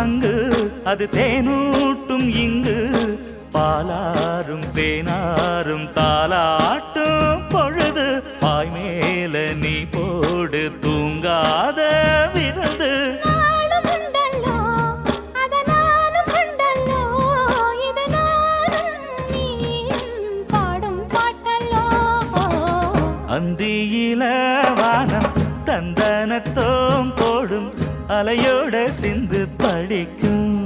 சங்கு அது தேனூட்டும் இங்கு பாலாரும் தேனாரும் தாலாட்டும் பொழுது பாய் மேல நீ போடு தூங்காத விருந்து அந்தியில வானம் தந்தனத்தோம் போடும் அலையோட சிந்து படிக்கும்